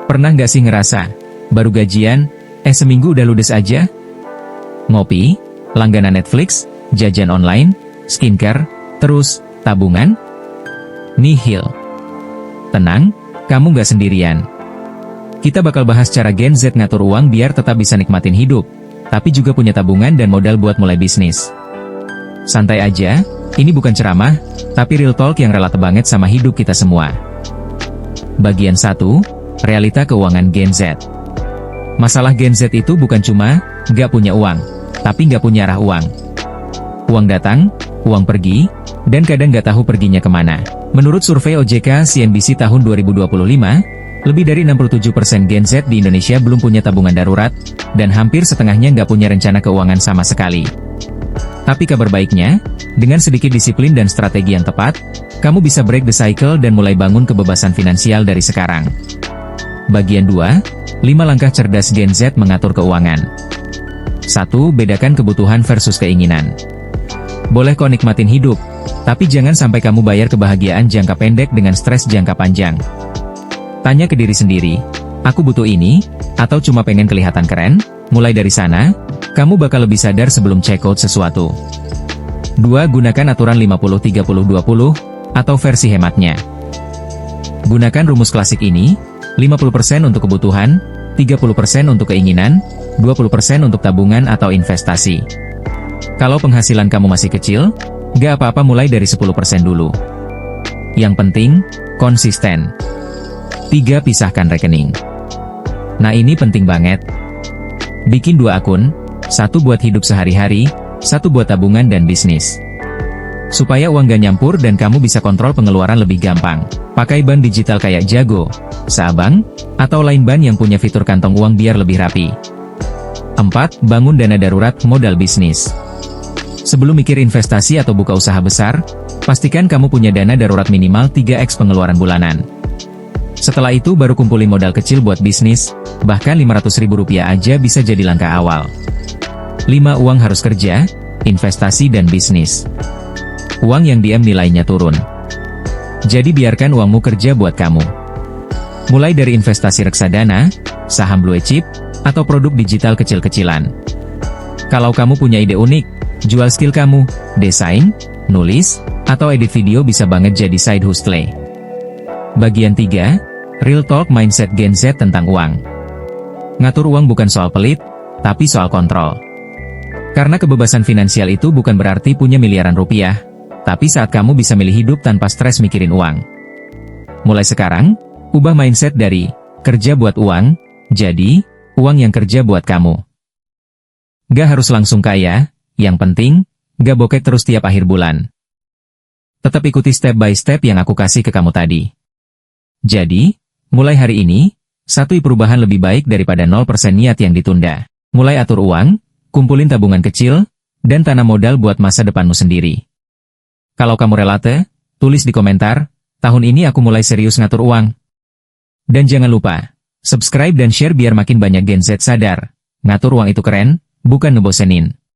Pernah nggak sih ngerasa, baru gajian, seminggu udah ludes aja? Ngopi, langganan Netflix, jajan online, skincare, terus, tabungan? Nihil. Tenang, kamu nggak sendirian. Kita bakal bahas cara Gen Z ngatur uang biar tetap bisa nikmatin hidup, tapi juga punya tabungan dan modal buat mulai bisnis. Santai aja, ini bukan ceramah, tapi real talk yang relate banget sama hidup kita semua. Bagian 1, realita keuangan Gen Z. Masalah Gen Z itu bukan cuma nggak punya uang, tapi nggak punya arah uang. Uang datang, uang pergi, dan kadang nggak tahu perginya kemana. Menurut survei OJK CNBC tahun 2025, lebih dari 67% Gen Z di Indonesia belum punya tabungan darurat, dan hampir setengahnya nggak punya rencana keuangan sama sekali. Tapi kabar baiknya, dengan sedikit disiplin dan strategi yang tepat, kamu bisa break the cycle dan mulai bangun kebebasan finansial dari sekarang. Bagian 2, 5 langkah cerdas Gen Z mengatur keuangan. 1. Bedakan kebutuhan versus keinginan. Boleh kok nikmatin hidup, tapi jangan sampai kamu bayar kebahagiaan jangka pendek dengan stres jangka panjang. Tanya ke diri sendiri, aku butuh ini, atau cuma pengen kelihatan keren? Mulai dari sana, kamu bakal lebih sadar sebelum check out sesuatu. 2. Gunakan aturan 50-30-20, atau versi hematnya. Gunakan rumus klasik ini, 50% untuk kebutuhan, 30% untuk keinginan, 20% untuk tabungan atau investasi. Kalau penghasilan kamu masih kecil, gak apa-apa mulai dari 10% dulu. Yang penting, konsisten. 3. Pisahkan rekening. Nah ini penting banget. Bikin 2 akun, 1 buat hidup sehari-hari, 1 buat tabungan dan bisnis. Supaya uang gak nyampur dan kamu bisa kontrol pengeluaran lebih gampang. Pakai bank digital kayak Jago, Saabang, atau lain bank yang punya fitur kantong uang biar lebih rapi. 4. Bangun dana darurat modal bisnis. Sebelum mikir investasi atau buka usaha besar, pastikan kamu punya dana darurat minimal 3x pengeluaran bulanan. Setelah itu baru kumpulin modal kecil buat bisnis, bahkan Rp500.000 aja bisa jadi langkah awal. 5. Uang harus kerja, investasi dan bisnis. Uang yang diam nilainya turun. Jadi biarkan uangmu kerja buat kamu. Mulai dari investasi reksadana, saham blue chip, atau produk digital kecil-kecilan. Kalau kamu punya ide unik, jual skill kamu, desain, nulis, atau edit video bisa banget jadi side hustle. Bagian 3, Real Talk Mindset Gen Z tentang uang. Ngatur uang bukan soal pelit, tapi soal kontrol. Karena kebebasan finansial itu bukan berarti punya miliaran rupiah, tapi saat kamu bisa milih hidup tanpa stres mikirin uang. Mulai sekarang, ubah mindset dari kerja buat uang, jadi uang yang kerja buat kamu. Gak harus langsung kaya, yang penting, gak bokek terus tiap akhir bulan. Tetap ikuti step by step yang aku kasih ke kamu tadi. Jadi, mulai hari ini, satu perubahan lebih baik daripada 0% niat yang ditunda. Mulai atur uang, kumpulin tabungan kecil, dan tanam modal buat masa depanmu sendiri. Kalau kamu relate, tulis di komentar, tahun ini aku mulai serius ngatur uang. Dan jangan lupa, subscribe dan share biar makin banyak Gen Z sadar. Ngatur uang itu keren, bukan ngebosenin.